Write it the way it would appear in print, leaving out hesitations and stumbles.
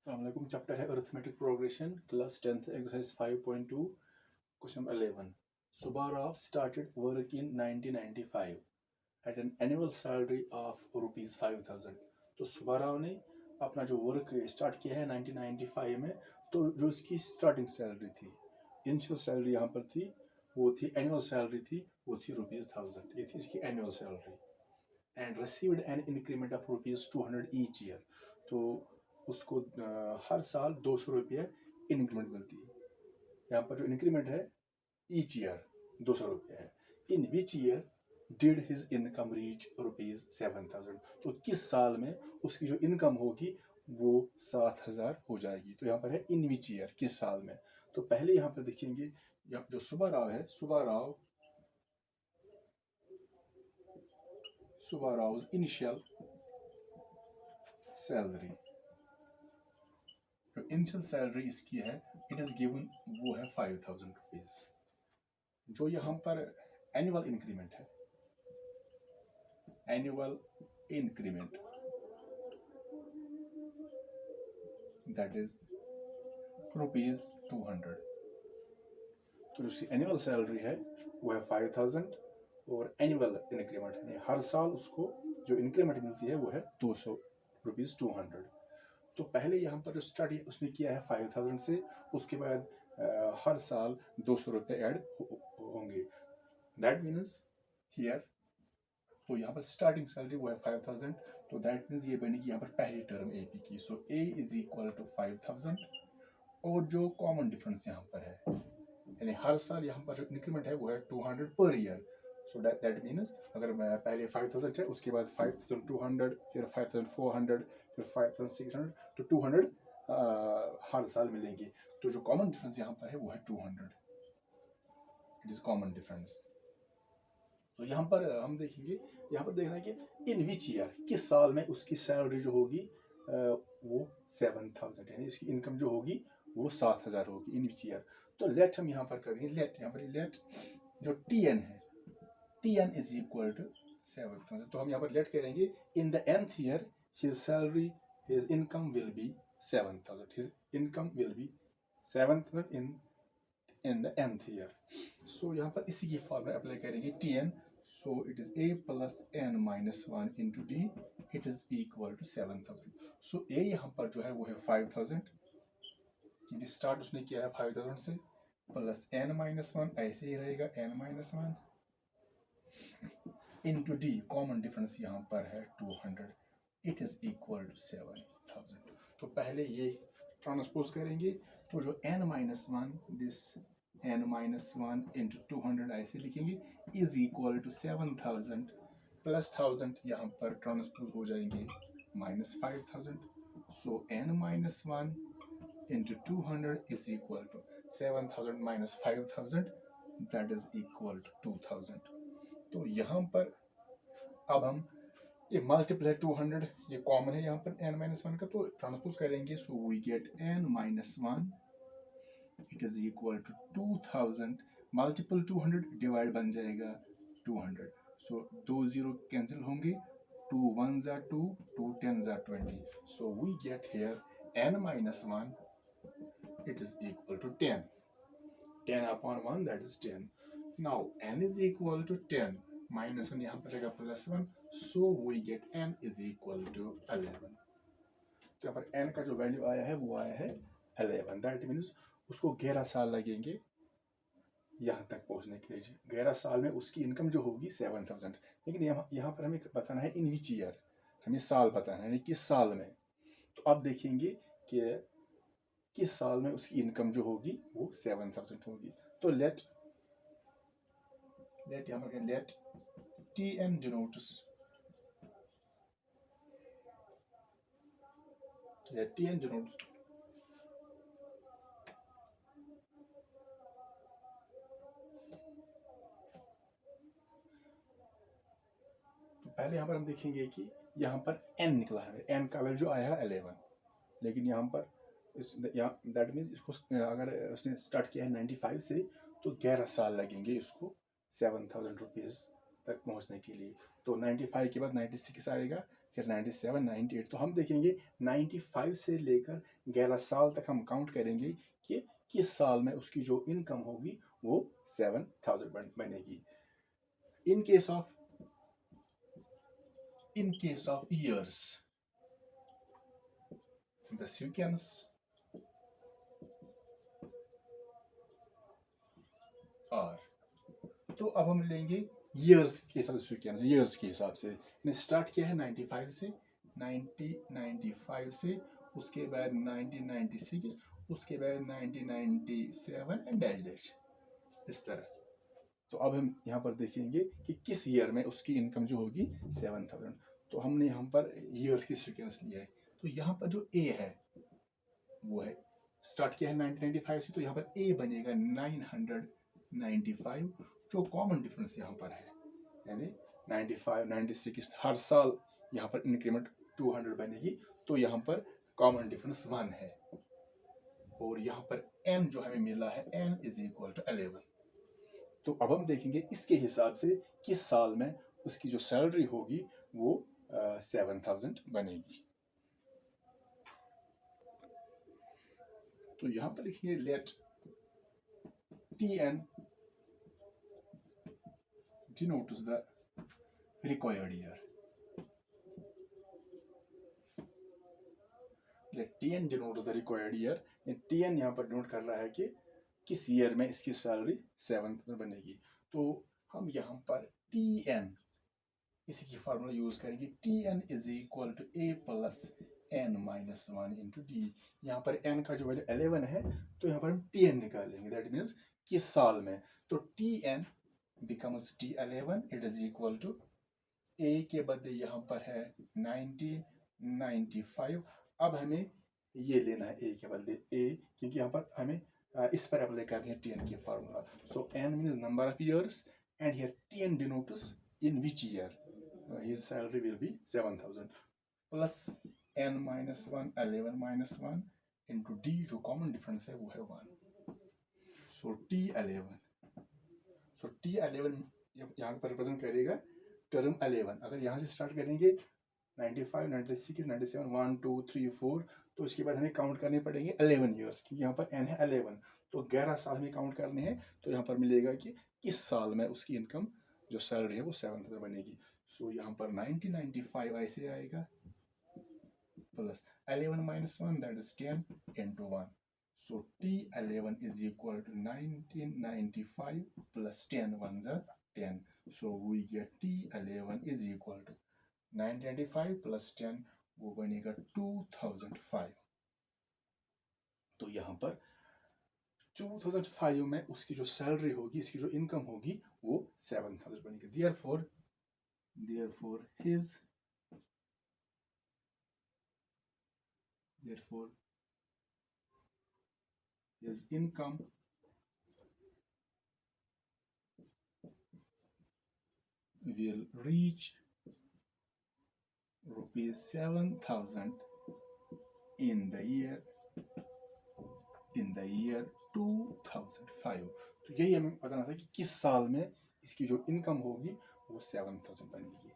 अस्सलामुअलैकुम। चैप्टर है arithmetic progression, class 10th exercise 5.2, question 11। Subbarao started work in 1995 at an annual salary of ₹5,000। तो सुब्बाराव ने अपना जो वर्क स्टार्ट किया है 1995 में, तो जो इसकी स्टार्टिंग सैलरी थी, इनिशियल सैलरी यहाँ पर थी, वो थी एनुअल सैलरी थी, वो थी ₹1000। ये थी इसकी annual salary. And received an increment of ₹200 each year. तो उसको हर साल 200 रुपये इंक्रीमेंट मिलती है। यहाँ पर जो इंक्रीमेंट है ईच ईयर 200 रुपये है। In which year did his income reach ₹7,000। तो किस साल में उसकी जो इनकम होगी वो 7,000 हो जाएगी। तो यहाँ पर है इन विच ईयर, किस साल में। तो पहले यहाँ पर देखेंगे, जो सुब्बाराव है, सुब्बाराव इनिशियल सैलरी, जो इनिशियल सैलरी इसकी है, इट इज गिवन, वो है 5,000 रुपीज। जो यहाँ पर एनुअल इंक्रीमेंट है, एनुअल इंक्रीमेंट, दैट इज ₹200। तो जो एनुअल सैलरी है वो है 5,000 और एनुअल इंक्रीमेंट है हर साल उसको जो इंक्रीमेंट मिलती है वो है ₹200। तो पहले यहाँ पर जो स्टडी उसने किया है 5,000 से, उसके बाद हर साल 200 रुपये ऐड होंगे। दैट मीन्स हियर, तो यहाँ पर स्टार्टिंग सैलरी वो है 5,000, तो दैट मीन्स ये बनेगी यहाँ पर पहली टर्म ए पी की। सो ए इज इक्वल टू 5,000 और जो कॉमन डिफरेंस यहाँ पर है, यानी हर साल यहाँ पर जो इंक्रीमेंट है वो है 200 per year. So that means अगर मैं पहले 5,000 है, उसके बाद 5,200, फिर 5,400, फिर 5,600, तो 200 हर साल मिलेंगे। तो जो कॉमन डिफरेंस यहाँ पर है वो है 200। It is common difference. तो यहाँ पर हम देखेंगे, यहाँ पर देखना है कि इन विच ईयर, किस साल में उसकी सैलरी जो होगी वो 7,000, यानी इसकी इनकम जो होगी वो 7,000 होगी इन विच ईयर। तो लेट हम यहाँ पर करेंगे, लेट यहाँ पर लेट जो टी एन है, T N is equal to 7,000। तो हम यहाँ पर लेट करेंगे in the nth year his salary, his income will be 7,000। His income will be 7,000 in the nth year। so यहाँ पर इसी की फॉर्मूला अप्लाई करेंगे T N. so it is a plus n minus 1 into d, it is equal to 7,000। so a यहाँ पर जो है वो है 5,000, क्योंकि स्टार्ट उसने किया है 5,000 से, प्लस n minus 1, ऐसे ही रहेगा n minus 1 into d, common difference यहाँ पर है 200, it is equal to 7,000। तो पहले ये ट्रांसपोज करेंगे, तो जो n minus 1, this n minus 1 into 200 ऐसे लिखेंगे, इज इक्वल टू 7,000 प्लस 1,000 यहाँ पर ट्रांसपोज हो जाएंगे minus 5,000। So n minus 1 into 200 is equal to 7,000 minus 5,000, that is equal to 2,000। तो यहाँ पर अब हम ये मल्टीप्लाई 200, ये कॉमन है यहाँ पर n minus 1 का, तो ट्रांसपोज करेंगे, so we get n minus 1, it is equal to 2,000 multiple 200, divide बन जाएगा 200। सो 2 0 कैंसिल होंगे, 2 1 जा 2, 2 10 जा 20। So we get here n minus 1, it is equal to 10। 10 upon 1, that is 10। now n is equal to 10, minus 1 यहाँ पर रहेगा plus 1, so we get n is equal to 11। तो यहाँ पर n का जो वैल्यू आया है वो आया है 11। दैट मीन्स उसको 11 साल लगेंगे यहाँ तक पहुँचने के लिए। 11 साल में उसकी इनकम जो होगी 7,000। लेकिन यहाँ पर हमें बताना है इन विच ईयर, हमें साल बताना है, यानी किस साल में। तो अब देखेंगे कि किस साल में उसकी इनकम जो होगी वो 7,000 होगी। तो लेट यहाँ पर let T N denotes, let T N denotes पहले यहाँ पर हम देखेंगे कि यहाँ पर n निकला है, n का वैल्यू जो आया है 11, लेकिन यहाँ पर दैट मीन्स इसको अगर उसने स्टार्ट किया है 95 से, तो 11 साल लगेंगे इसको 7,000 रुपीज़ तक पहुँचने के लिए। तो 95 के बाद 96 आएगा, फिर 97, 98। तो हम देखेंगे 95 से लेकर 11 साल तक हम काउंट करेंगे कि किस साल में उसकी जो इनकम होगी वो 7000 बनेगी। In case of years, the sequence are, तो अब हम लेंगे years के हिसाब से sequence, years के हिसाब से। ने स्टार्ट किया है 95 से, 1995 से, उसके बाद 1996, उसके बाद 1997 एंड डैश डैश, इस तरह। तो अब हम यहाँ पर देखेंगे कि किस ईयर में उसकी इनकम जो होगी 7000। तो हमने यहाँ पर ईयर्स की सीक्वेंस लिया है। तो यहाँ पर जो ए है वो है, स्टार्ट किया है 1995 से, तो यहाँ पर ए बनेगा 995, जो कॉमन डिफरेंस यहाँ पर है, यानी 95, 96 हर साल यहाँ पर इंक्रीमेंट 200 बनेगी। तो यहाँ पर कॉमन डिफरेंस 1 है, और यहाँ पर n जो हमें मिला है n इज इक्वल टू 11। तो अब हम देखेंगे इसके हिसाब से किस साल में उसकी जो सैलरी होगी वो 7000 बनेगी। तो यहां पर लिखिए let TN denotes the required year। Let TN denote the required year। TN यहाँ पर डिनोट कर रहा है कि किस ईयर में इसकी सैलरी 7000 बनेगी। तो हम यहाँ पर TN इसी की फार्मूला यूज करेंगे, TN is equal to A plus n minus 1 into D. यहाँ पर n का जो वैल्यू 11 है, तो यहाँ पर हम TN निकालेंगे, दैट मीन्स किस साल में। तो TN becomes T11, it is equal to A के बदले यहाँ पर है 1995। अब हमें ये लेना है A के बदले A, क्योंकि यहाँ पर हमें इस पर अप्लाई करनी है TN की formula. So n means number of years and here TN denotes in which year his salary will be 7000, plus n minus 1, 11 minus 1 into d, जो common difference है वो है 1। so T11 यहाँ पर रिप्रेजेंट करेगा टर्म 11। अगर यहाँ से स्टार्ट करेंगे 95, 96, 97, 1 2 3 4, तो इसके बाद हमें काउंट करने पड़ेंगे 11 ईयर्स, क्योंकि यहाँ पर n है 11, तो 11 साल में काउंट करने हैं। तो यहाँ पर मिलेगा कि किस साल में उसकी इनकम जो सैलरी है वो 7000 बनेगी। सो यहाँ पर 1995 ऐसे आएगा, plus 11 minus 1 that is 10 into 1। So T11 is equal to 1995 plus 10 ones are 10। so we get T11 is equal to 995 plus 10, वो बनेगा 2005। तो यहाँ पर 2005 में उसकी जो सैलरी होगी, इसकी जो इनकम होगी वो 7000 बनेगी। therefore his income will reach rupees 7000 in the year 2005। तो यही हमें बताना था कि किस साल में इसकी जो इनकम होगी वो 7000 बनेगी।